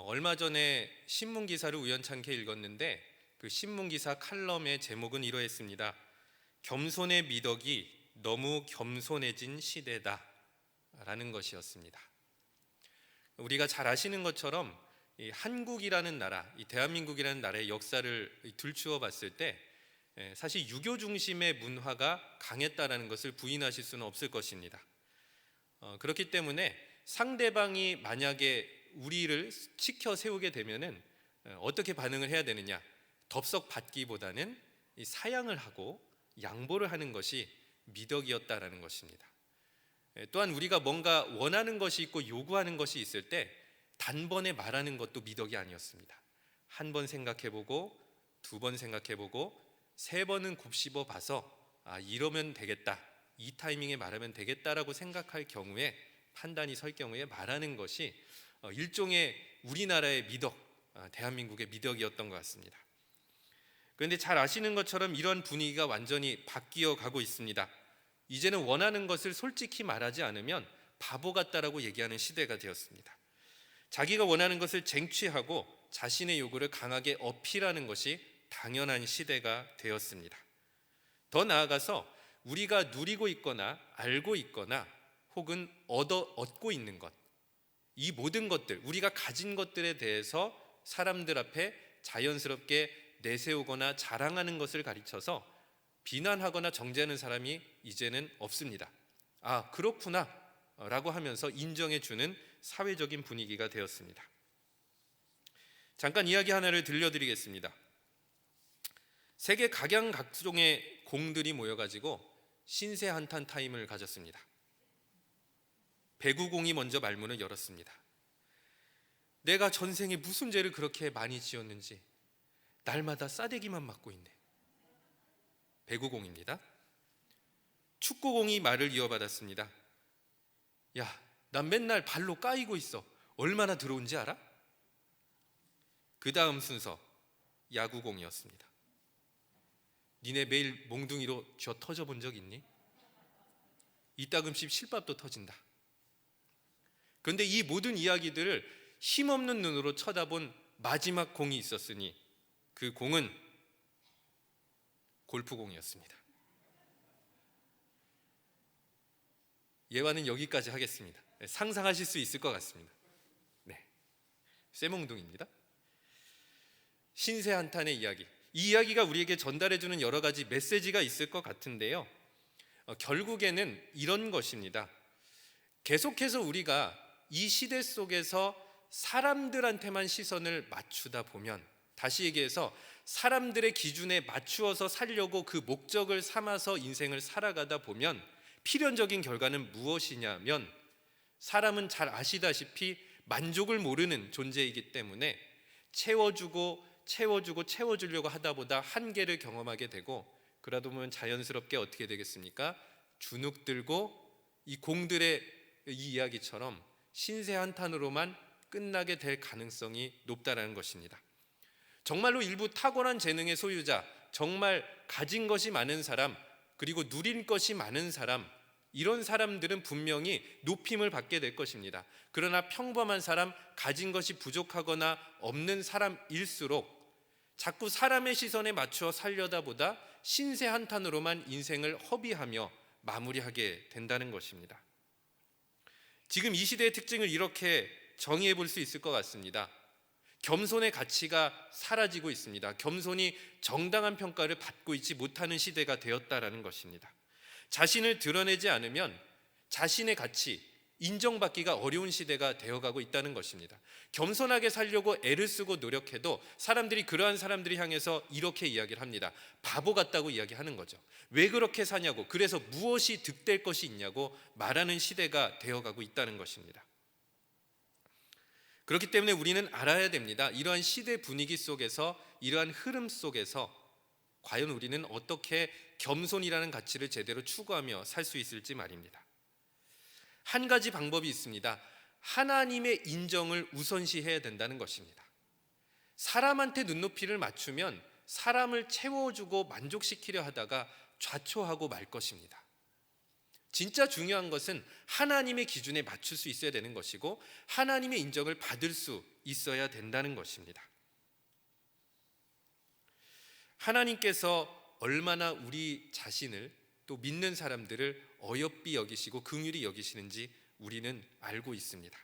얼마 전에 신문 기사를 우연찮게 읽었는데 그 신문 기사 칼럼의 제목은 이러했습니다. 겸손의 미덕이 너무 겸손해진 시대다 라는 것이었습니다. 우리가 잘 아시는 것처럼 이 한국이라는 나라, 이 대한민국이라는 나라의 역사를 들추어 봤을 때 사실 유교 중심의 문화가 강했다라는 것을 부인하실 수는 없을 것입니다. 그렇기 때문에 상대방이 만약에 우리를 치켜 세우게 되면은 어떻게 반응을 해야 되느냐? 덥석 받기보다는 사양을 하고 양보를 하는 것이 미덕이었다라는 것입니다. 또한 우리가 뭔가 원하는 것이 있고 요구하는 것이 있을 때 단번에 말하는 것도 미덕이 아니었습니다. 한 번 생각해보고, 두 번 생각해보고, 세 번은 곱씹어 봐서 이러면 되겠다, 이 타이밍에 말하면 되겠다라고 생각할 경우에, 판단이 설 경우에 말하는 것이 일종의 우리나라의 미덕, 대한민국의 미덕이었던 것 같습니다. 그런데 잘 아시는 것처럼 이런 분위기가 완전히 바뀌어 가고 있습니다. 이제는 원하는 것을 솔직히 말하지 않으면 바보 같다라고 얘기하는 시대가 되었습니다. 자기가 원하는 것을 쟁취하고 자신의 요구를 강하게 어필하는 것이 당연한 시대가 되었습니다. 더 나아가서 우리가 누리고 있거나 알고 있거나 혹은 얻고 있는 것, 이 모든 것들, 우리가 가진 것들에 대해서 사람들 앞에 자연스럽게 내세우거나 자랑하는 것을 가르쳐서 비난하거나 정죄하는 사람이 이제는 없습니다. 그렇구나 라고 하면서 인정해주는 사회적인 분위기가 되었습니다. 잠깐 이야기 하나를 들려드리겠습니다. 세계 각양각종의 공들이 모여가지고 신세한탄 타임을 가졌습니다. 배구공이 먼저 말문을 열었습니다. 내가 전생에 무슨 죄를 그렇게 많이 지었는지 날마다 싸대기만 맞고 있네. 배구공입니다. 축구공이 말을 이어받았습니다. 야, 난 맨날 발로 까이고 있어. 얼마나 더러운지 알아? 그 다음 순서 야구공이었습니다. 니네 매일 몽둥이로 쥐어 터져 본 적 있니? 이따금씩 실밥도 터진다. 그런데 이 모든 이야기들을 힘없는 눈으로 쳐다본 마지막 공이 있었으니 그 공은 골프공이었습니다. 예화는 여기까지 하겠습니다. 상상하실 수 있을 것 같습니다. 네, 쇠몽둥입니다. 신세한탄의 이야기, 이 이야기가 우리에게 전달해주는 여러 가지 메시지가 있을 것 같은데요, 결국에는 이런 것입니다. 계속해서 우리가 이 시대 속에서 사람들한테만 시선을 맞추다 보면, 다시 얘기해서 사람들의 기준에 맞추어서 살려고 그 목적을 삼아서 인생을 살아가다 보면 필연적인 결과는 무엇이냐면, 사람은 잘 아시다시피 만족을 모르는 존재이기 때문에 채워주려고 하다 보다 한계를 경험하게 되고, 그러다 보면 자연스럽게 어떻게 되겠습니까? 주눅 들고 이 공들의 이 이야기처럼 신세한탄으로만 끝나게 될 가능성이 높다라는 것입니다. 정말로 일부 탁월한 재능의 소유자, 정말 가진 것이 많은 사람, 그리고 누린 것이 많은 사람, 이런 사람들은 분명히 높임을 받게 될 것입니다. 그러나 평범한 사람, 가진 것이 부족하거나 없는 사람일수록 자꾸 사람의 시선에 맞추어 살려다 보다 신세한탄으로만 인생을 허비하며 마무리하게 된다는 것입니다. 지금 이 시대의 특징을 이렇게 정의해 볼 수 있을 것 같습니다. 겸손의 가치가 사라지고 있습니다. 겸손이 정당한 평가를 받고 있지 못하는 시대가 되었다라는 것입니다. 자신을 드러내지 않으면 자신의 가치, 인정받기가 어려운 시대가 되어가고 있다는 것입니다. 겸손하게 살려고 애를 쓰고 노력해도 사람들이 그러한 사람들이 향해서 이렇게 이야기를 합니다. 바보 같다고 이야기하는 거죠. 왜 그렇게 사냐고, 그래서 무엇이 득될 것이 있냐고 말하는 시대가 되어가고 있다는 것입니다. 그렇기 때문에 우리는 알아야 됩니다. 이러한 시대 분위기 속에서, 이러한 흐름 속에서 과연 우리는 어떻게 겸손이라는 가치를 제대로 추구하며 살 수 있을지 말입니다. 한 가지 방법이 있습니다. 하나님의 인정을 우선시해야 된다는 것입니다. 사람한테 눈높이를 맞추면 사람을 채워주고 만족시키려 하다가 좌초하고 말 것입니다. 진짜 중요한 것은 하나님의 기준에 맞출 수 있어야 되는 것이고 하나님의 인정을 받을 수 있어야 된다는 것입니다. 하나님께서 얼마나 우리 자신을 또 믿는 사람들을 어여삐 여기시고 긍휼히 여기시는지 우리는 알고 있습니다.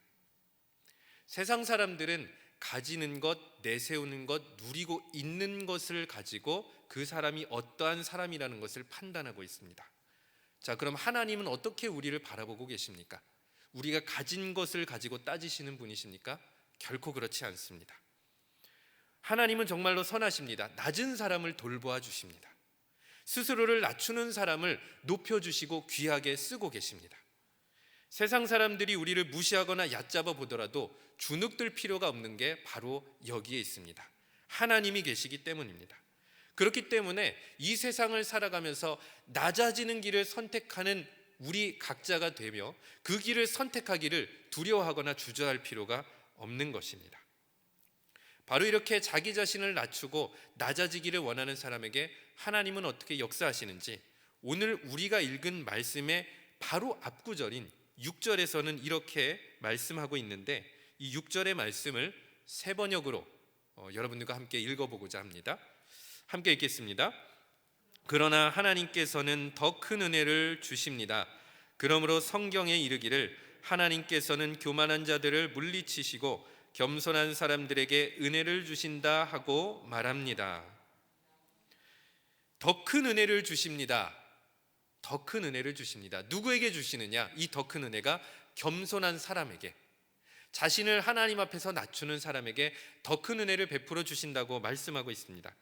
세상 사람들은 가지는 것, 내세우는 것, 누리고 있는 것을 가지고 그 사람이 어떠한 사람이라는 것을 판단하고 있습니다. 자, 그럼 하나님은 어떻게 우리를 바라보고 계십니까? 우리가 가진 것을 가지고 따지시는 분이십니까? 결코 그렇지 않습니다. 하나님은 정말로 선하십니다. 낮은 사람을 돌보아 주십니다. 스스로를 낮추는 사람을 높여주시고 귀하게 쓰고 계십니다. 세상 사람들이 우리를 무시하거나 얕잡아 보더라도 주눅들 필요가 없는 게 바로 여기에 있습니다. 하나님이 계시기 때문입니다. 그렇기 때문에 이 세상을 살아가면서 낮아지는 길을 선택하는 우리 각자가 되며 그 길을 선택하기를 두려워하거나 주저할 필요가 없는 것입니다. 바로 이렇게 자기 자신을 낮추고 낮아지기를 원하는 사람에게 하나님은 어떻게 역사하시는지 오늘 우리가 읽은 말씀의 바로 앞구절인 6절에서는 이렇게 말씀하고 있는데 이 6절의 말씀을 세 번역으로 여러분들과 함께 읽어보고자 합니다. 함께 읽겠습니다. 그러나 하나님께서는 더 큰 은혜를 주십니다. 그러므로 성경에 이르기를 하나님께서는 교만한 자들을 물리치시고 겸손한 사람들에게 은혜를 주신다 하고 말합니다. 더 큰 은혜를 주십니다. 더 큰 은혜를 주십니다. 누구에게 주시느냐? 이 더 큰 은혜가 겸손한 사람에게, 자신을 하나님 앞에서 낮추는 사람에게 더 큰 은혜를 베풀어 주신다고 말씀하고 있습니다.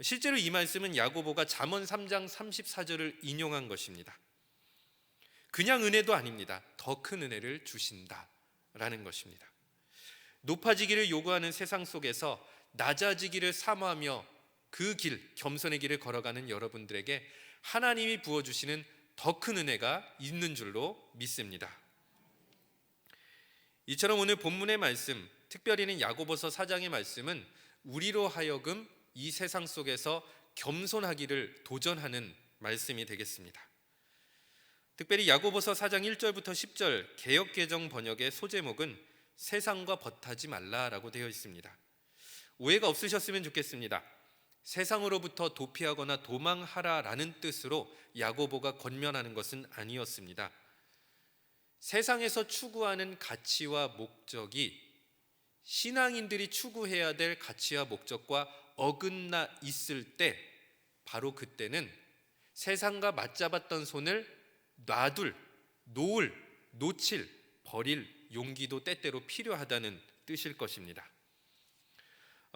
실제로 이 말씀은 야고보가 잠언 3장 34절을 인용한 것입니다. 그냥 은혜도 아닙니다. 더 큰 은혜를 주신다라는 것입니다. 높아지기를 요구하는 세상 속에서 낮아지기를 사모하며 그 길, 겸손의 길을 걸어가는 여러분들에게 하나님이 부어주시는 더 큰 은혜가 있는 줄로 믿습니다. 이처럼 오늘 본문의 말씀, 특별히는 야고보서 4장의 말씀은 우리로 하여금 이 세상 속에서 겸손하기를 도전하는 말씀이 되겠습니다. 특별히 야고보서 4장 1절부터 10절 개역개정 번역의 소제목은 세상과 벗하지 말라라고 되어 있습니다. 오해가 없으셨으면 좋겠습니다. 세상으로부터 도피하거나 도망하라라는 뜻으로 야고보가 권면하는 것은 아니었습니다. 세상에서 추구하는 가치와 목적이 신앙인들이 추구해야 될 가치와 목적과 어긋나 있을 때 바로 그때는 세상과 맞잡았던 손을 놓칠, 버릴 용기도 때때로 필요하다는 뜻일 것입니다.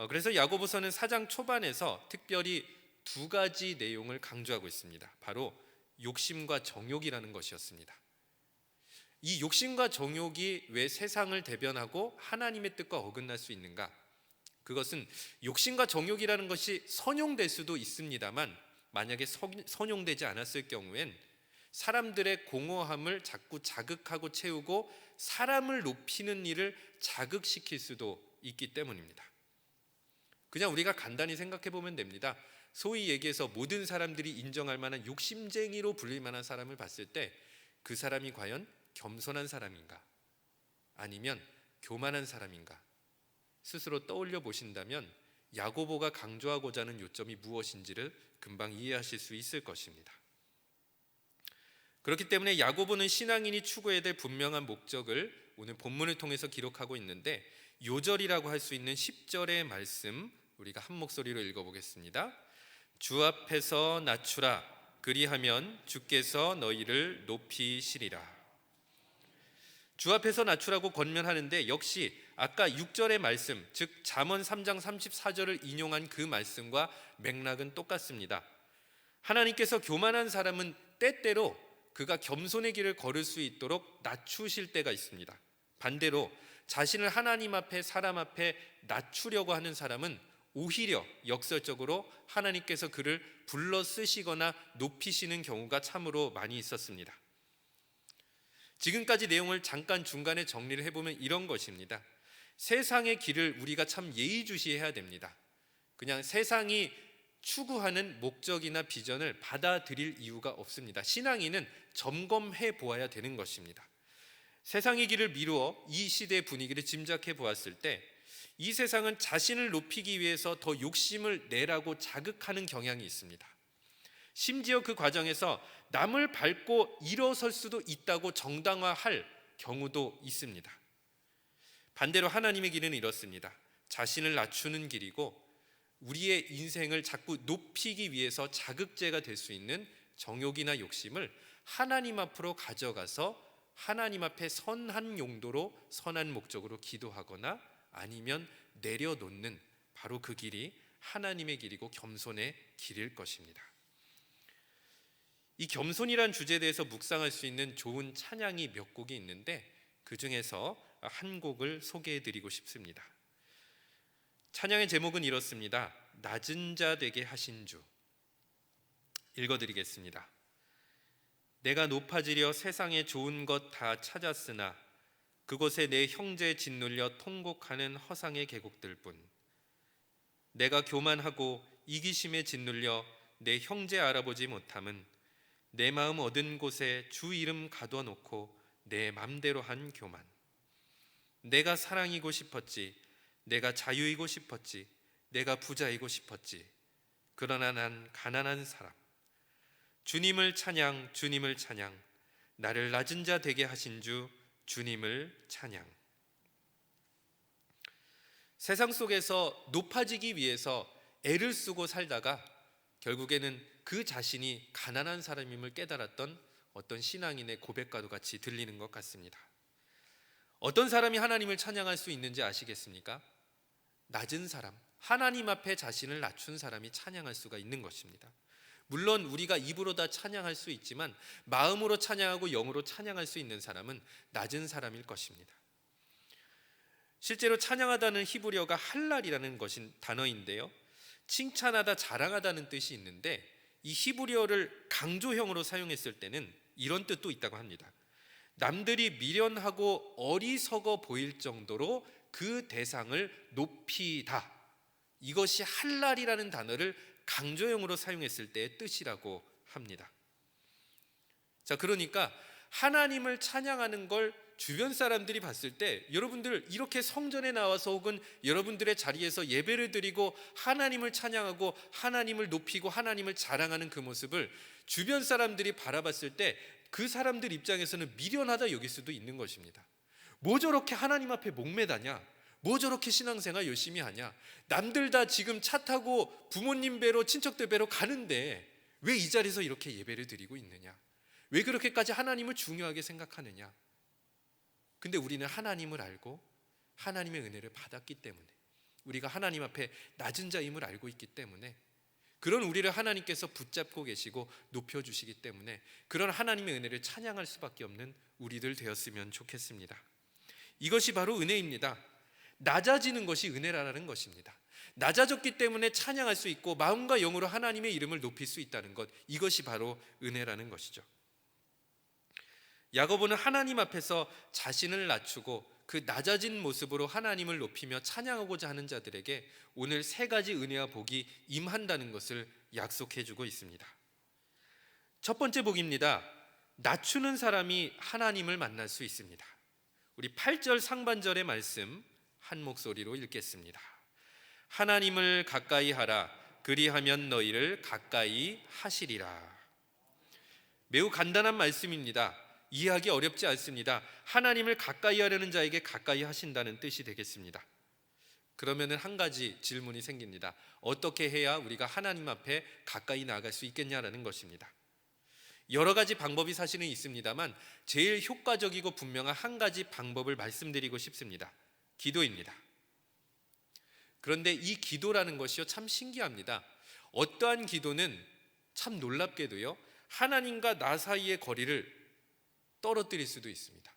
그래서 야고보서는 4장 초반에서 특별히 두 가지 내용을 강조하고 있습니다. 바로 욕심과 정욕이라는 것이었습니다. 이 욕심과 정욕이 왜 세상을 대변하고 하나님의 뜻과 어긋날 수 있는가? 그것은 욕심과 정욕이라는 것이 선용될 수도 있습니다만 만약에 선용되지 않았을 경우엔 사람들의 공허함을 자꾸 자극하고 채우고 사람을 높이는 일을 자극시킬 수도 있기 때문입니다. 그냥 우리가 간단히 생각해 보면 됩니다. 소위 얘기해서 모든 사람들이 인정할 만한 욕심쟁이로 불릴 만한 사람을 봤을 때 그 사람이 과연 겸손한 사람인가? 아니면 교만한 사람인가? 스스로 떠올려 보신다면 야고보가 강조하고자 하는 요점이 무엇인지를 금방 이해하실 수 있을 것입니다. 그렇기 때문에 야고보는 신앙인이 추구해야 될 분명한 목적을 오늘 본문을 통해서 기록하고 있는데 요절이라고 할 수 있는 10절의 말씀 우리가 한 목소리로 읽어보겠습니다. 주 앞에서 낮추라 그리하면 주께서 너희를 높이시리라. 주 앞에서 낮추라고 권면하는데 역시 아까 6절의 말씀, 즉 잠언 3장 34절을 인용한 그 말씀과 맥락은 똑같습니다. 하나님께서 교만한 사람은 때때로 그가 겸손의 길을 걸을 수 있도록 낮추실 때가 있습니다. 반대로 자신을 하나님 앞에 사람 앞에 낮추려고 하는 사람은 오히려 역설적으로 하나님께서 그를 불러 쓰시거나 높이시는 경우가 참으로 많이 있었습니다. 지금까지 내용을 잠깐 중간에 정리를 해보면 이런 것입니다. 세상의 길을 우리가 참 예의주시해야 됩니다. 그냥 세상이 추구하는 목적이나 비전을 받아들일 이유가 없습니다. 신앙인은 점검해 보아야 되는 것입니다. 세상의 길을 미루어 이 시대의 분위기를 짐작해 보았을 때 이 세상은 자신을 높이기 위해서 더 욕심을 내라고 자극하는 경향이 있습니다. 심지어 그 과정에서 남을 밟고 일어설 수도 있다고 정당화할 경우도 있습니다. 반대로 하나님의 길은 이렇습니다. 자신을 낮추는 길이고 우리의 인생을 자꾸 높이기 위해서 자극제가 될 수 있는 정욕이나 욕심을 하나님 앞으로 가져가서 하나님 앞에 선한 용도로 선한 목적으로 기도하거나 아니면 내려놓는 바로 그 길이 하나님의 길이고 겸손의 길일 것입니다. 이 겸손이란 주제에 대해서 묵상할 수 있는 좋은 찬양이 몇 곡이 있는데 그 중에서 한 곡을 소개해 드리고 싶습니다. 찬양의 제목은 이렇습니다. 낮은 자 되게 하신 주. 읽어드리겠습니다. 내가 높아지려 세상에 좋은 것 다 찾았으나 그곳에 내 형제 짓눌려 통곡하는 허상의 계곡들 뿐. 내가 교만하고 이기심에 짓눌려 내 형제 알아보지 못함은 내 마음 얻은 곳에 주 이름 가둬놓고 내 맘대로 한 교만. 내가 사랑이고 싶었지, 내가 자유이고 싶었지, 내가 부자이고 싶었지. 그러나 난 가난한 사람. 주님을 찬양, 주님을 찬양. 나를 낮은 자 되게 하신 주 주님을 찬양. 세상 속에서 높아지기 위해서 애를 쓰고 살다가 결국에는 그 자신이 가난한 사람임을 깨달았던 어떤 신앙인의 고백과도 같이 들리는 것 같습니다. 어떤 사람이 하나님을 찬양할 수 있는지 아시겠습니까? 낮은 사람, 하나님 앞에 자신을 낮춘 사람이 찬양할 수가 있는 것입니다. 물론 우리가 입으로 다 찬양할 수 있지만 마음으로 찬양하고 영으로 찬양할 수 있는 사람은 낮은 사람일 것입니다. 실제로 찬양하다는 히브리어가 할랄이라는 것인 단어인데요, 칭찬하다, 자랑하다는 뜻이 있는데 이 히브리어를 강조형으로 사용했을 때는 이런 뜻도 있다고 합니다. 남들이 미련하고 어리석어 보일 정도로 그 대상을 높이다. 이것이 할랄이라는 단어를 강조형으로 사용했을 때의 뜻이라고 합니다. 자, 그러니까 하나님을 찬양하는 걸 주변 사람들이 봤을 때 여러분들 이렇게 성전에 나와서 혹은 여러분들의 자리에서 예배를 드리고 하나님을 찬양하고 하나님을 높이고 하나님을 자랑하는 그 모습을 주변 사람들이 바라봤을 때 그 사람들 입장에서는 미련하다 여길 수도 있는 것입니다. 뭐 저렇게 하나님 앞에 목매다냐? 뭐 저렇게 신앙생활 열심히 하냐? 남들 다 지금 차 타고 부모님 뵈러 친척들 뵈러 가는데 왜 이 자리에서 이렇게 예배를 드리고 있느냐? 왜 그렇게까지 하나님을 중요하게 생각하느냐? 근데 우리는 하나님을 알고 하나님의 은혜를 받았기 때문에, 우리가 하나님 앞에 낮은 자임을 알고 있기 때문에, 그런 우리를 하나님께서 붙잡고 계시고 높여주시기 때문에 그런 하나님의 은혜를 찬양할 수밖에 없는 우리들 되었으면 좋겠습니다. 이것이 바로 은혜입니다. 낮아지는 것이 은혜라는 것입니다. 낮아졌기 때문에 찬양할 수 있고 마음과 영으로 하나님의 이름을 높일 수 있다는 것, 이것이 바로 은혜라는 것이죠. 야고보는 하나님 앞에서 자신을 낮추고 그 낮아진 모습으로 하나님을 높이며 찬양하고자 하는 자들에게 오늘 세 가지 은혜와 복이 임한다는 것을 약속해 주고 있습니다. 첫 번째 복입니다. 낮추는 사람이 하나님을 만날 수 있습니다. 우리 8절 상반절의 말씀 한 목소리로 읽겠습니다. 하나님을 가까이 하라. 그리하면 너희를 가까이 하시리라. 매우 간단한 말씀입니다. 이해하기 어렵지 않습니다. 하나님을 가까이 하려는 자에게 가까이 하신다는 뜻이 되겠습니다. 그러면은 한 가지 질문이 생깁니다. 어떻게 해야 우리가 하나님 앞에 가까이 나아갈 수 있겠냐라는 것입니다. 여러 가지 방법이 사실은 있습니다만 제일 효과적이고 분명한 한 가지 방법을 말씀드리고 싶습니다. 기도입니다. 그런데 이 기도라는 것이요, 참 신기합니다. 어떠한 기도는 참 놀랍게도요, 하나님과 나 사이의 거리를 떨어뜨릴 수도 있습니다.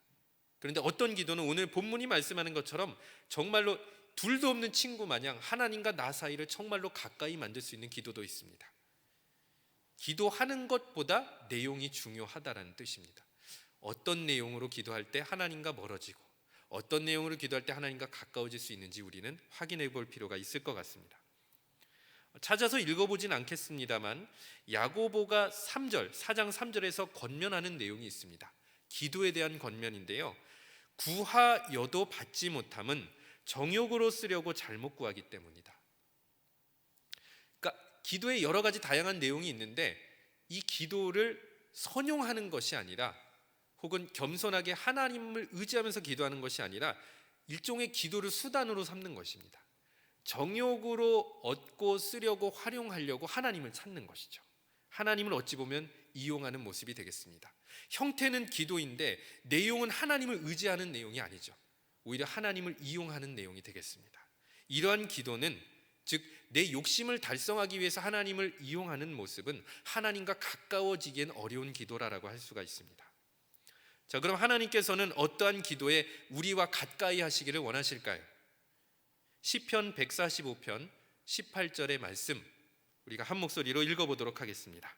그런데 어떤 기도는 오늘 본문이 말씀하는 것처럼 정말로 둘도 없는 친구 마냥 하나님과 나 사이를 정말로 가까이 만들 수 있는 기도도 있습니다. 기도하는 것보다 내용이 중요하다는 뜻입니다. 어떤 내용으로 기도할 때 하나님과 멀어지고 어떤 내용으로 기도할 때 하나님과 가까워질 수 있는지 우리는 확인해 볼 필요가 있을 것 같습니다. 찾아서 읽어보진 않겠습니다만 야고보가 3절, 4장 3절에서 권면하는 내용이 있습니다. 기도에 대한 권면인데요. 구하여도 받지 못함은 정욕으로 쓰려고 잘못 구하기 때문이다. 그러니까 기도에 여러 가지 다양한 내용이 있는데 이 기도를 선용하는 것이 아니라, 혹은 겸손하게 하나님을 의지하면서 기도하는 것이 아니라 일종의 기도를 수단으로 삼는 것입니다. 정욕으로 얻고 쓰려고 활용하려고 하나님을 찾는 것이죠. 하나님을 어찌 보면 이용하는 모습이 되겠습니다. 형태는 기도인데 내용은 하나님을 의지하는 내용이 아니죠. 오히려 하나님을 이용하는 내용이 되겠습니다. 이러한 기도는, 즉 내 욕심을 달성하기 위해서 하나님을 이용하는 모습은 하나님과 가까워지기엔 어려운 기도라고 할 수가 있습니다. 자, 그럼 하나님께서는 어떠한 기도에 우리와 가까이 하시기를 원하실까요? 시편 145편 18절의 말씀, 우리가 한 목소리로 읽어보도록 하겠습니다.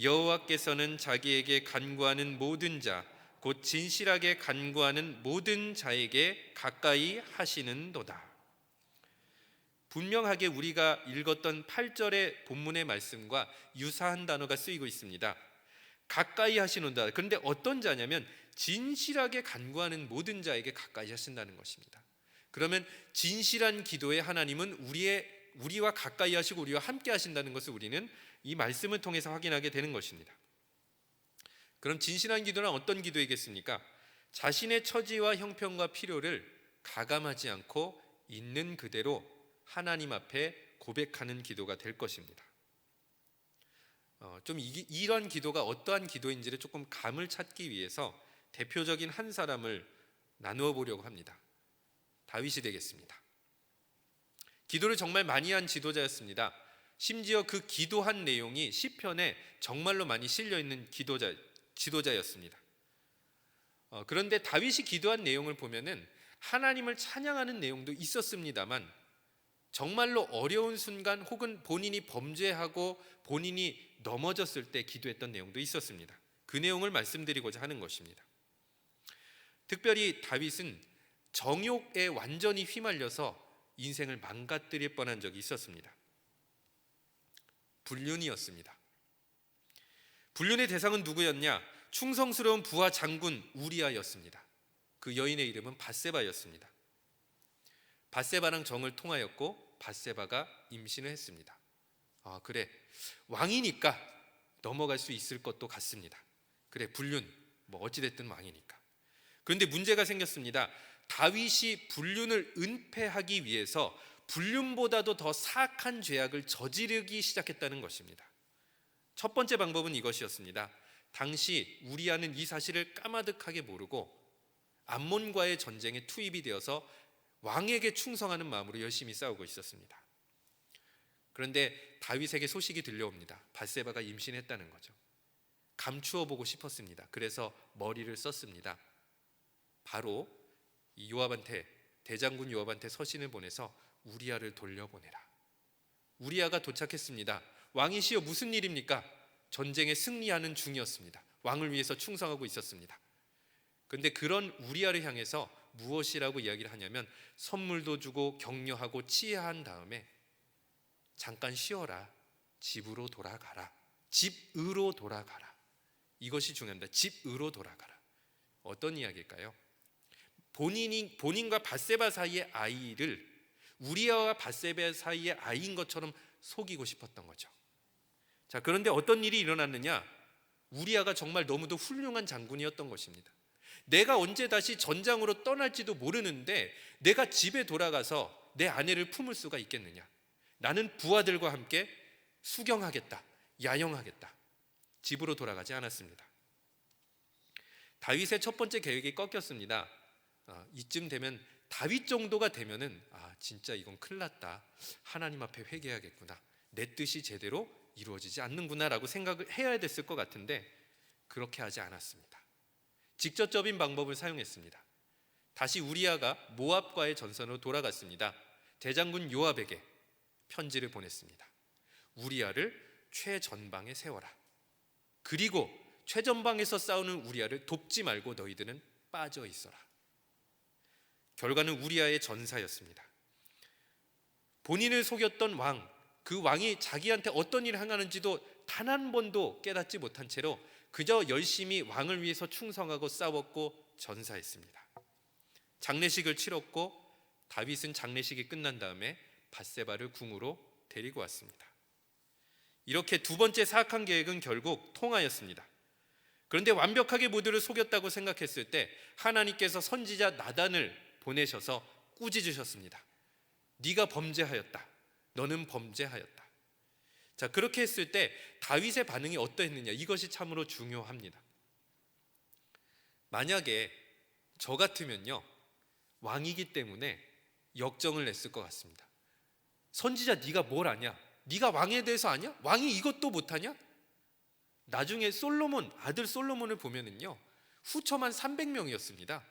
여호와께서는 자기에게 간구하는 모든 자, 곧 진실하게 간구하는 모든 자에게 가까이 하시는도다. 분명하게 우리가 읽었던 8절의 본문의 말씀과 유사한 단어가 쓰이고 있습니다. 가까이 하시는도다. 그런데 어떤 자냐면 진실하게 간구하는 모든 자에게 가까이 하신다는 것입니다. 그러면 진실한 기도에 하나님은 우리와 가까이 하시고 우리와 함께 하신다는 것을 우리는 이 말씀을 통해서 확인하게 되는 것입니다. 그럼 진실한 기도는 어떤 기도이겠습니까? 자신의 처지와 형편과 필요를 가감하지 않고 있는 그대로 하나님 앞에 고백하는 기도가 될 것입니다. 이런 기도가 어떠한 기도인지를 조금 감을 찾기 위해서 대표적인 한 사람을 나누어 보려고 합니다. 다윗이 되겠습니다. 기도를 정말 많이 한 지도자였습니다. 심지어 그 기도한 내용이 시편에 정말로 많이 실려 있는 지도자였습니다. 그런데 다윗이 기도한 내용을 보면은 하나님을 찬양하는 내용도 있었습니다만 정말로 어려운 순간 혹은 본인이 범죄하고 본인이 넘어졌을 때 기도했던 내용도 있었습니다. 그 내용을 말씀드리고자 하는 것입니다. 특별히 다윗은 정욕에 완전히 휘말려서 인생을 망가뜨릴 뻔한 적이 있었습니다. 불륜이었습니다. 불륜의 대상은 누구였냐? 충성스러운 부하 장군 우리아였습니다. 그 여인의 이름은 밧세바였습니다. 밧세바랑 정을 통하였고 밧세바가 임신을 했습니다. 그래, 왕이니까 넘어갈 수 있을 것도 같습니다. 그래, 불륜, 어찌됐든 왕이니까. 그런데 문제가 생겼습니다. 다윗이 불륜을 은폐하기 위해서 불륜보다도 더 사악한 죄악을 저지르기 시작했다는 것입니다. 첫 번째 방법은 이것이었습니다. 당시 우리아는 이 사실을 까마득하게 모르고 암몬과의 전쟁에 투입이 되어서 왕에게 충성하는 마음으로 열심히 싸우고 있었습니다. 그런데 다윗에게 소식이 들려옵니다. 밧세바가 임신했다는 거죠. 감추어 보고 싶었습니다. 그래서 머리를 썼습니다. 바로 이 대장군 요압한테 서신을 보내서 우리아를 돌려보내라. 우리아가 도착했습니다. 왕이시여, 무슨 일입니까? 전쟁에 승리하는 중이었습니다. 왕을 위해서 충성하고 있었습니다. 그런데 그런 우리아를 향해서 무엇이라고 이야기를 하냐면 선물도 주고 격려하고 치하한 다음에 잠깐 쉬어라. 집으로 돌아가라. 집으로 돌아가라. 이것이 중요합니다. 집으로 돌아가라. 어떤 이야기일까요? 본인과 밧세바 사이의 아이를 우리아와 밧세바 사이의 아이인 것처럼 속이고 싶었던 거죠. 자, 그런데 어떤 일이 일어났느냐? 우리아가 정말 너무도 훌륭한 장군이었던 것입니다. 내가 언제 다시 전장으로 떠날지도 모르는데 내가 집에 돌아가서 내 아내를 품을 수가 있겠느냐? 나는 부하들과 함께 수경하겠다, 야영하겠다. 집으로 돌아가지 않았습니다. 다윗의 첫 번째 계획이 꺾였습니다. 이쯤 되면 다윗 정도가 되면은 진짜 이건 큰일 났다. 하나님 앞에 회개해야겠구나. 내 뜻이 제대로 이루어지지 않는구나라고 생각을 해야 됐을 것 같은데 그렇게 하지 않았습니다. 직접적인 방법을 사용했습니다. 다시 우리아가 모압과의 전선으로 돌아갔습니다. 대장군 요압에게 편지를 보냈습니다. 우리아를 최전방에 세워라. 그리고 최전방에서 싸우는 우리아를 돕지 말고 너희들은 빠져 있어라. 결과는 우리아의 전사였습니다. 본인을 속였던 왕, 그 왕이 자기한테 어떤 일을 행하는지도 단 한 번도 깨닫지 못한 채로 그저 열심히 왕을 위해서 충성하고 싸웠고 전사했습니다. 장례식을 치렀고 다윗은 장례식이 끝난 다음에 밧세바를 궁으로 데리고 왔습니다. 이렇게 두 번째 사악한 계획은 결국 통하였습니다. 그런데 완벽하게 모두를 속였다고 생각했을 때 하나님께서 선지자 나단을 보내셔서 꾸짖으셨습니다. 네가 범죄하였다. 너는 범죄하였다. 자, 그렇게 했을 때 다윗의 반응이 어떠했느냐, 이것이 참으로 중요합니다. 만약에 저 같으면요, 왕이기 때문에 역정을 냈을 것 같습니다. 선지자 네가 뭘 아냐? 네가 왕에 대해서 아냐? 왕이 이것도 못하냐? 나중에 솔로몬, 아들 솔로몬을 보면은요, 후처만 300명이었습니다.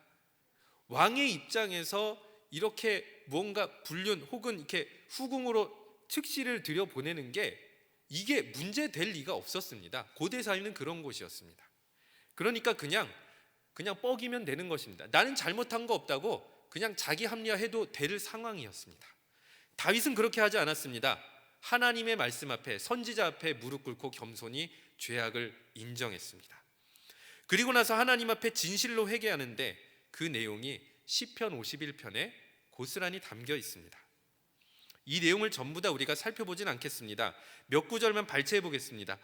왕의 입장에서 이렇게 뭔가 불륜 혹은 이렇게 후궁으로 특시를 들여보내는 게 이게 문제될 리가 없었습니다. 고대 사회는 그런 곳이었습니다. 그러니까 그냥 뻐기면 되는 것입니다. 나는 잘못한 거 없다고 그냥 자기 합리화해도 될 상황이었습니다. 다윗은 그렇게 하지 않았습니다. 하나님의 말씀 앞에, 선지자 앞에 무릎 꿇고 겸손히 죄악을 인정했습니다. 그리고 나서 하나님 앞에 진실로 회개하는데 그 내용이 시편 51편에 고스란히 담겨 있습니다. 이 내용을 전부 다 우리가 살펴보진 않겠습니다. 몇 구절만 발췌해 보겠습니다.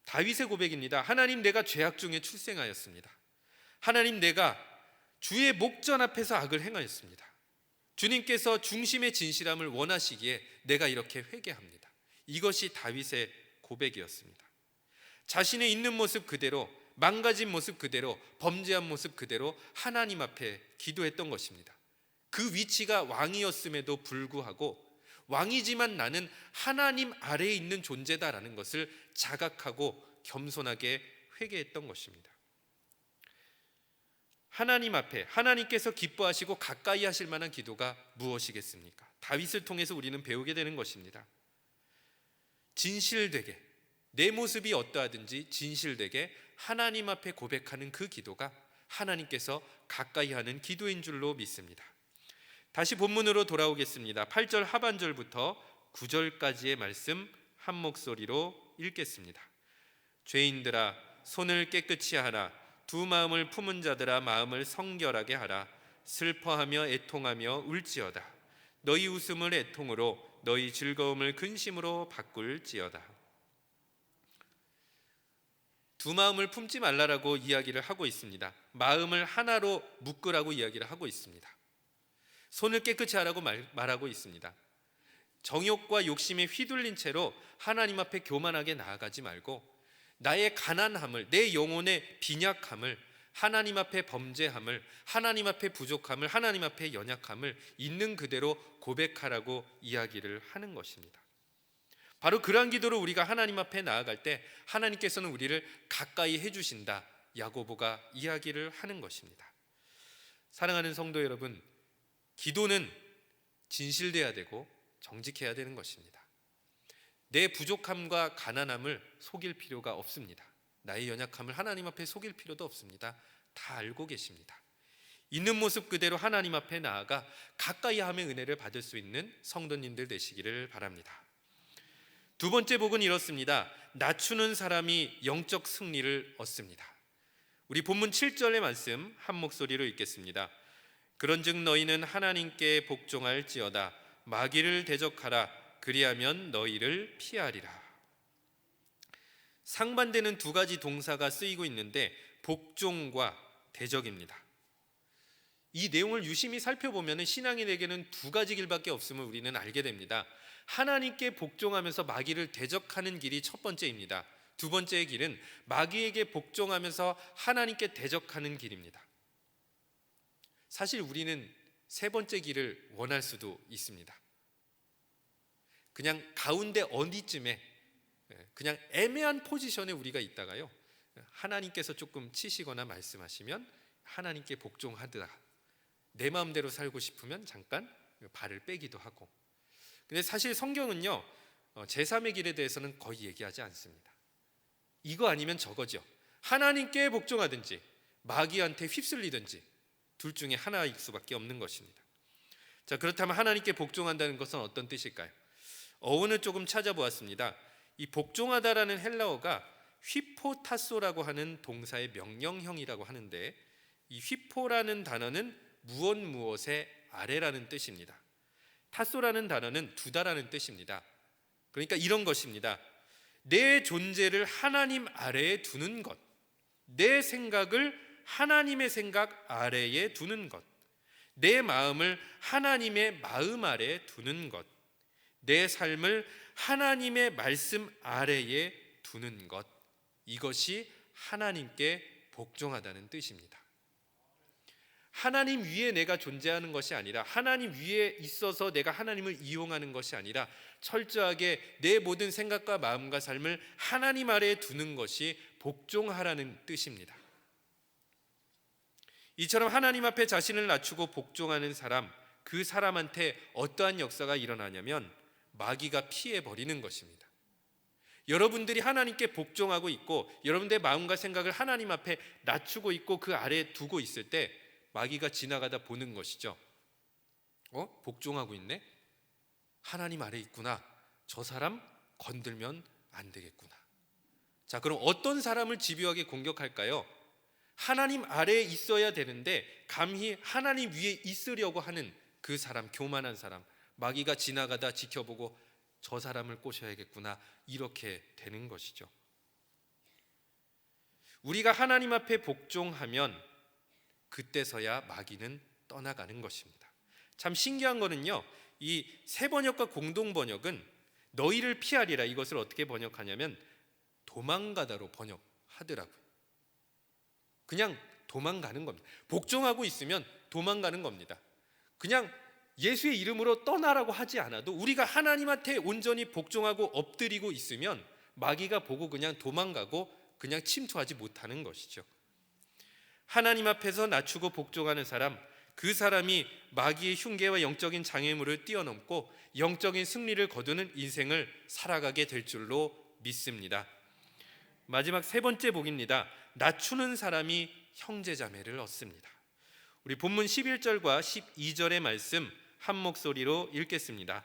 다윗의 고백입니다. 하나님, 내가 죄악 중에 출생하였습니다. 하나님, 내가 주의 목전 앞에서 악을 행하였습니다. 주님께서 중심의 진실함을 원하시기에 내가 이렇게 회개합니다. 이것이 다윗의 고백이었습니다. 자신의 있는 모습 그대로, 망가진 모습 그대로, 범죄한 모습 그대로 하나님 앞에 기도했던 것입니다. 그 위치가 왕이었음에도 불구하고 왕이지만 나는 하나님 아래에 있는 존재다라는 것을 자각하고 겸손하게 회개했던 것입니다. 하나님 앞에 하나님께서 기뻐하시고 가까이 하실 만한 기도가 무엇이겠습니까? 다윗을 통해서 우리는 배우게 되는 것입니다. 진실되게, 내 모습이 어떠하든지 진실되게 하나님 앞에 고백하는 그 기도가 하나님께서 가까이 하는 기도인 줄로 믿습니다. 다시 본문으로 돌아오겠습니다. 8절 하반절부터 9절까지의 말씀 한 목소리로 읽겠습니다. 죄인들아, 손을 깨끗이 하라. 두 마음을 품은 자들아, 마음을 성결하게 하라. 슬퍼하며 애통하며 울지어다. 너희 웃음을 애통으로, 너희 즐거움을 근심으로 바꿀지어다. 두 마음을 품지 말라라고 이야기를 하고 있습니다. 마음을 하나로 묶으라고 이야기를 하고 있습니다. 손을 깨끗이 하라고 말하고 있습니다. 정욕과 욕심에 휘둘린 채로 하나님 앞에 교만하게 나아가지 말고 나의 가난함을, 내 영혼의 빈약함을, 하나님 앞에 범죄함을, 하나님 앞에 부족함을, 하나님 앞에 연약함을 있는 그대로 고백하라고 이야기를 하는 것입니다. 바로 그러한 기도로 우리가 하나님 앞에 나아갈 때 하나님께서는 우리를 가까이 해주신다, 야고보가 이야기를 하는 것입니다. 사랑하는 성도 여러분, 기도는 진실돼야 되고 정직해야 되는 것입니다. 내 부족함과 가난함을 속일 필요가 없습니다. 나의 연약함을 하나님 앞에 속일 필요도 없습니다. 다 알고 계십니다. 있는 모습 그대로 하나님 앞에 나아가 가까이 함의 은혜를 받을 수 있는 성도님들 되시기를 바랍니다. 두 번째 복은 이렇습니다. 낮추는 사람이 영적 승리를 얻습니다. 우리 본문 7절의 말씀 한 목소리로 읽겠습니다. 그런즉 너희는 하나님께 복종할지어다. 마귀를 대적하라. 그리하면 너희를 피하리라. 상반되는 두 가지 동사가 쓰이고 있는데 복종과 대적입니다. 이 내용을 유심히 살펴보면 신앙인에게는 두 가지 길밖에 없음을 우리는 알게 됩니다. 하나님께 복종하면서 마귀를 대적하는 길이 첫 번째입니다. 두 번째의 길은 마귀에게 복종하면서 하나님께 대적하는 길입니다. 사실 우리는 세 번째 길을 원할 수도 있습니다. 그냥 가운데 어디쯤에 그냥 애매한 포지션에 우리가 있다가요, 하나님께서 조금 치시거나 말씀하시면 하나님께 복종하더라, 내 마음대로 살고 싶으면 잠깐 발을 빼기도 하고. 근데 사실 성경은요, 제3의 길에 대해서는 거의 얘기하지 않습니다. 이거 아니면 저거죠. 하나님께 복종하든지 마귀한테 휩쓸리든지 둘 중에 하나일 수밖에 없는 것입니다. 자, 그렇다면 하나님께 복종한다는 것은 어떤 뜻일까요? 어원을 조금 찾아보았습니다. 이 복종하다라는 헬라어가 휘포타소라고 하는 동사의 명령형이라고 하는데, 이 휘포라는 단어는 무엇 무엇의 아래라는 뜻입니다. 타소라는 단어는 두다라는 뜻입니다. 그러니까 이런 것입니다. 내 존재를 하나님 아래에 두는 것, 내 생각을 하나님의 생각 아래에 두는 것, 내 마음을 하나님의 마음 아래에 두는 것, 내 삶을 하나님의 말씀 아래에 두는 것, 이것이 하나님께 복종하다는 뜻입니다. 하나님 위에 내가 존재하는 것이 아니라, 하나님 위에 있어서 내가 하나님을 이용하는 것이 아니라, 철저하게 내 모든 생각과 마음과 삶을 하나님 아래에 두는 것이 복종하라는 뜻입니다. 이처럼 하나님 앞에 자신을 낮추고 복종하는 사람, 그 사람한테 어떠한 역사가 일어나냐면 마귀가 피해버리는 것입니다. 여러분들이 하나님께 복종하고 있고 여러분들의 마음과 생각을 하나님 앞에 낮추고 있고 그 아래에 두고 있을 때 마귀가 지나가다 보는 것이죠. 복종하고 있네? 하나님 아래에 있구나. 저 사람 건들면 안 되겠구나. 자, 그럼 어떤 사람을 집요하게 공격할까요? 하나님 아래에 있어야 되는데 감히 하나님 위에 있으려고 하는 그 사람, 교만한 사람, 마귀가 지나가다 지켜보고 저 사람을 꼬셔야겠구나, 이렇게 되는 것이죠. 우리가 하나님 앞에 복종하면 그때서야 마귀는 떠나가는 것입니다. 참 신기한 거는요, 이 세번역과 공동번역은 너희를 피하리라, 이것을 어떻게 번역하냐면 도망가다로 번역하더라고요. 그냥 도망가는 겁니다. 복종하고 있으면 도망가는 겁니다. 그냥 예수의 이름으로 떠나라고 하지 않아도 우리가 하나님한테 온전히 복종하고 엎드리고 있으면 마귀가 보고 그냥 도망가고 그냥 침투하지 못하는 것이죠. 하나님 앞에서 낮추고 복종하는 사람, 그 사람이 마귀의 흉계와 영적인 장애물을 뛰어넘고 영적인 승리를 거두는 인생을 살아가게 될 줄로 믿습니다. 마지막 세 번째 복입니다. 낮추는 사람이 형제자매를 얻습니다. 우리 본문 11절과 12절의 말씀 한 목소리로 읽겠습니다.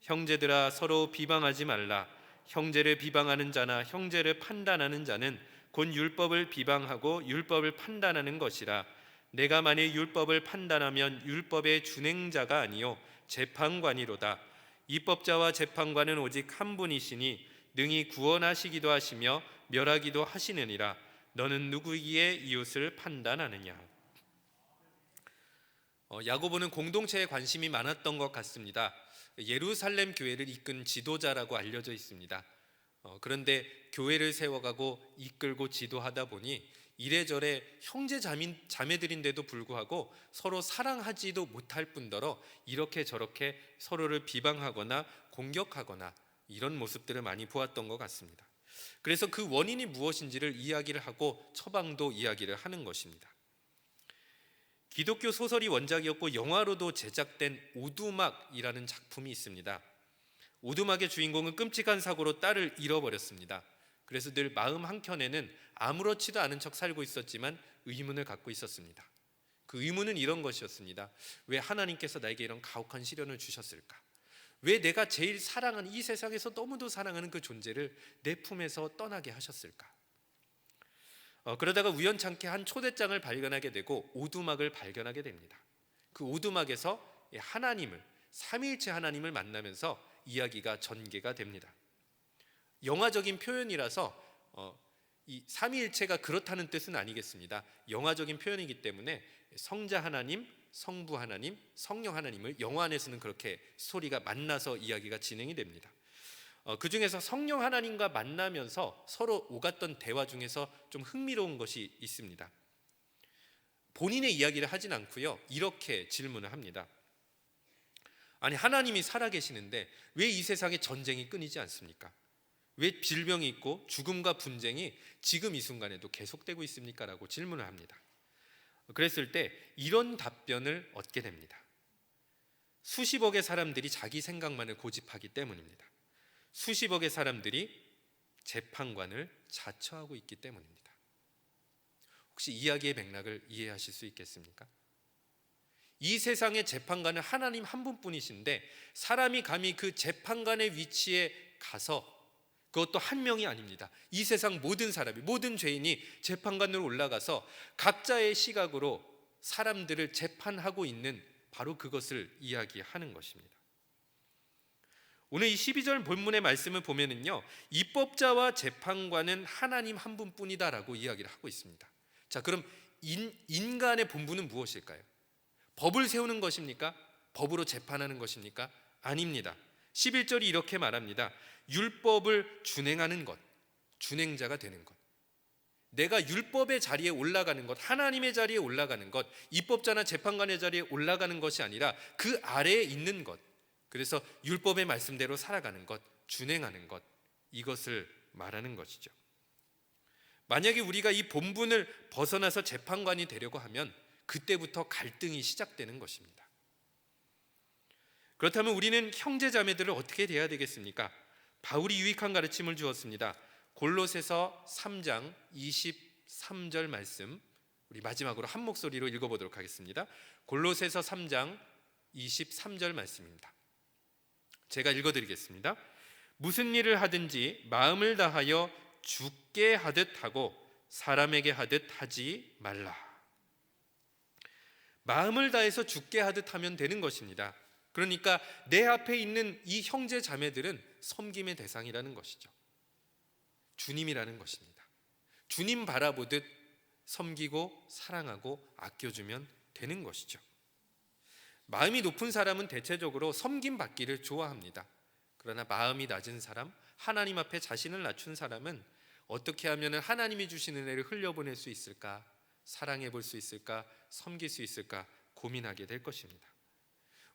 형제들아, 서로 비방하지 말라. 형제를 비방하는 자나 형제를 판단하는 자는 곧 율법을 비방하고 율법을 판단하는 것이라. 내가 만일 율법을 판단하면 율법의 준행자가 아니요 재판관이로다. 입법자와 재판관은 오직 한 분이시니 능히 구원하시기도 하시며 멸하기도 하시느니라. 너는 누구이기에 이웃을 판단하느냐. 야고보는 공동체에 관심이 많았던 것 같습니다. 예루살렘 교회를 이끈 지도자라고 알려져 있습니다. 그런데 교회를 세워가고 이끌고 지도하다 보니 이래저래 형제 자매들인데도 불구하고 서로 사랑하지도 못할 뿐더러 이렇게 저렇게 서로를 비방하거나 공격하거나 이런 모습들을 많이 보았던 것 같습니다. 그래서 그 원인이 무엇인지를 이야기를 하고 처방도 이야기를 하는 것입니다. 기독교 소설이 원작이었고 영화로도 제작된 오두막이라는 작품이 있습니다. 오두막의 주인공은 끔찍한 사고로 딸을 잃어버렸습니다. 그래서 늘 마음 한켠에는 아무렇지도 않은 척 살고 있었지만 의문을 갖고 있었습니다. 그 의문은 이런 것이었습니다. 왜 하나님께서 나에게 이런 가혹한 시련을 주셨을까? 왜 내가 제일 사랑하는, 이 세상에서 너무도 사랑하는 그 존재를 내 품에서 떠나게 하셨을까? 그러다가 우연찮게 한 초대장을 발견하게 되고 오두막을 발견하게 됩니다. 그 오두막에서 하나님을, 삼위일체 하나님을 만나면서 이야기가 전개가 됩니다. 영화적인 표현이라서 이 삼위일체가 그렇다는 뜻은 아니겠습니다. 영화적인 표현이기 때문에 성자 하나님, 성부 하나님, 성령 하나님을 영화 안에서는 그렇게 스토리가 만나서 이야기가 진행이 됩니다. 그 중에서 성령 하나님과 만나면서 서로 오갔던 대화 중에서 좀 흥미로운 것이 있습니다. 본인의 이야기를 하진 않고요, 이렇게 질문을 합니다. 아니, 하나님이 살아계시는데 왜 이 세상에 전쟁이 끊이지 않습니까? 왜 질병이 있고 죽음과 분쟁이 지금 이 순간에도 계속되고 있습니까? 라고 질문을 합니다. 그랬을 때 이런 답변을 얻게 됩니다. 수십억의 사람들이 자기 생각만을 고집하기 때문입니다. 수십억의 사람들이 재판관을 자처하고 있기 때문입니다. 혹시 이야기의 맥락을 이해하실 수 있겠습니까? 이 세상의 재판관은 하나님 한 분뿐이신데 사람이 감히 그 재판관의 위치에 가서, 그것도 한 명이 아닙니다. 이 세상 모든 사람이, 모든 죄인이 재판관으로 올라가서 각자의 시각으로 사람들을 재판하고 있는 바로 그것을 이야기하는 것입니다. 오늘 이 12절 본문의 말씀을 보면은요, 입법자와 재판관은 하나님 한 분뿐이다라고 이야기를 하고 있습니다. 자, 그럼 인간의 본분은 무엇일까요? 법을 세우는 것입니까? 법으로 재판하는 것입니까? 아닙니다. 11절이 이렇게 말합니다. 율법을 준행하는 것, 준행자가 되는 것. 내가 율법의 자리에 올라가는 것, 하나님의 자리에 올라가는 것, 입법자나 재판관의 자리에 올라가는 것이 아니라 그 아래에 있는 것, 그래서 율법의 말씀대로 살아가는 것, 준행하는 것, 이것을 말하는 것이죠. 만약에 우리가 이 본분을 벗어나서 재판관이 되려고 하면 그때부터 갈등이 시작되는 것입니다. 그렇다면 우리는 형제 자매들을 어떻게 대해야 되겠습니까? 바울이 유익한 가르침을 주었습니다. 골로새서 3장 23절 말씀, 우리 마지막으로 한 목소리로 읽어보도록 하겠습니다. 골로새서 3장 23절 말씀입니다. 제가 읽어드리겠습니다. 무슨 일을 하든지 마음을 다하여 주께 하듯 하고 사람에게 하듯 하지 말라. 마음을 다해서 주께 하듯 하면 되는 것입니다. 그러니까 내 앞에 있는 이 형제 자매들은 섬김의 대상이라는 것이죠. 주님이라는 것입니다. 주님 바라보듯 섬기고 사랑하고 아껴주면 되는 것이죠. 마음이 높은 사람은 대체적으로 섬김받기를 좋아합니다. 그러나 마음이 낮은 사람, 하나님 앞에 자신을 낮춘 사람은 어떻게 하면 하나님이 주시는 은혜를 흘려보낼 수 있을까, 사랑해 볼 수 있을까, 섬길 수 있을까 고민하게 될 것입니다.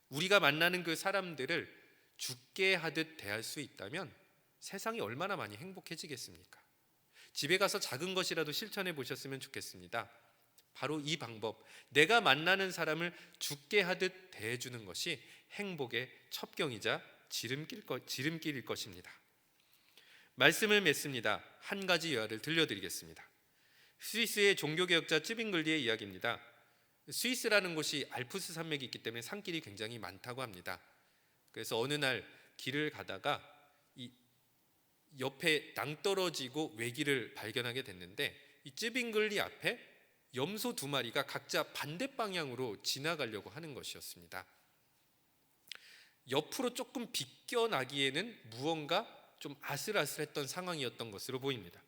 우리가 만나는 그 사람들을 주께 하듯 대할 수 있다면 세상이 얼마나 많이 행복해지겠습니까? 집에 가서 작은 것이라도 실천해 보셨으면 좋겠습니다. 바로 이 방법, 내가 만나는 사람을 주께 하듯 대해주는 것이 행복의 첩경이자 지름길일 것입니다. 말씀을 맺습니다. 한 가지 예화를 들려드리겠습니다. 스위스의 종교개혁자 쯔빙글리의 이야기입니다. 스위스라는 곳이 알프스 산맥이 있기 때문에 산길이 굉장히 많다고 합니다. 그래서 어느 날 길을 가다가 이 옆에 낭떠러지고 외길을 발견하게 됐는데, 이 쯔빙글리 앞에 염소 2마리가 각자 반대 방향으로 지나가려고 하는 것이었습니다. 옆으로 조금 비껴나기에는 무언가 좀 아슬아슬했던 상황이었던 것으로 보입니다.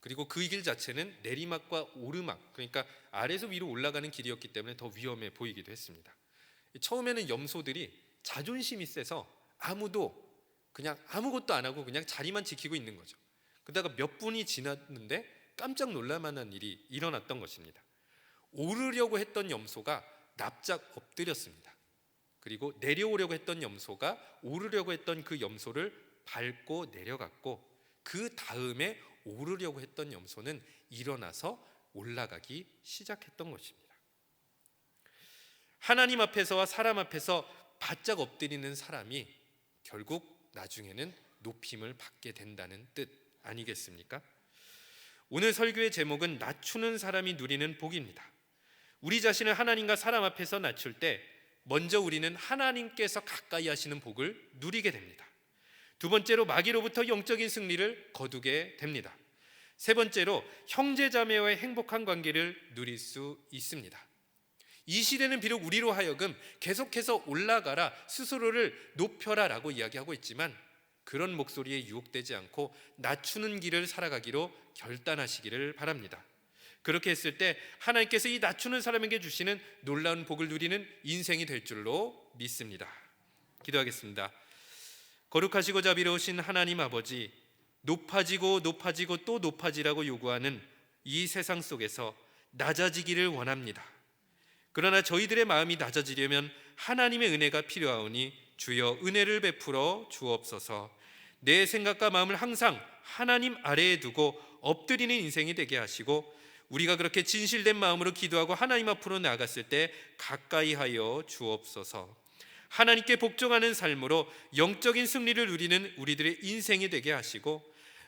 그리고 그 길 자체는 내리막과 오르막, 그러니까 아래에서 위로 올라가는 길이었기 때문에 더 위험해 보이기도 했습니다. 처음에는 염소들이 자존심이 세서 그냥 아무것도 안 하고 그냥 자리만 지키고 있는 거죠. 그러다가 몇 분이 지났는데 깜짝 놀랄 만한 일이 일어났던 것입니다. 오르려고 했던 염소가 납작 엎드렸습니다. 그리고 내려오려고 했던 염소가 오르려고 했던 그 염소를 밟고 내려갔고, 그 다음에 오르려고 했던 염소는 일어나서 올라가기 시작했던 것입니다. 하나님 앞에서와 사람 앞에서 바짝 엎드리는 사람이 결국 나중에는 높임을 받게 된다는 뜻 아니겠습니까? 오늘 설교의 제목은 낮추는 사람이 누리는 복입니다. 우리 자신을 하나님과 사람 앞에서 낮출 때 먼저 우리는 하나님께서 가까이 하시는 복을 누리게 됩니다. 두 번째로 마귀로부터 영적인 승리를 거두게 됩니다. 세 번째로 형제자매와의 행복한 관계를 누릴 수 있습니다. 이 시대는 비록 우리로 하여금 계속해서 올라가라, 스스로를 높여라 라고 이야기하고 있지만 그런 목소리에 유혹되지 않고 낮추는 길을 살아가기로 결단하시기를 바랍니다. 그렇게 했을 때 하나님께서 이 낮추는 사람에게 주시는 놀라운 복을 누리는 인생이 될 줄로 믿습니다. 기도하겠습니다. 거룩하시고 자비로우신 하나님 아버지, 높아지고 높아지고 또 높아지라고 요구하는 이 세상 속에서 낮아지기를 원합니다. 그러나 저희들의 마음이 낮아지려면 하나님의 은혜가 필요하오니 주여 은혜를 베풀어 주옵소서. 내 생각과 마음을 항상 하나님 아래에 두고 엎드리는 인생이 되게 하시고, 우리가 그렇게 진실된 마음으로 기도하고 하나님 앞으로 나아갔을 때 가까이 하여 주옵소서. 하나님께 복종하는 삶으로 영적인 승리를 누리는 우리들의 인생이 되게 하시고,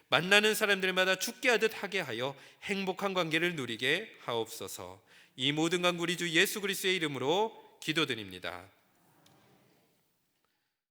만나는 사람들마다 죽게 하듯 하게 하여 행복한 관계를 누리게 하옵소서. 이 모든 건 우리 주 예수 그리스도의 이름으로 기도드립니다.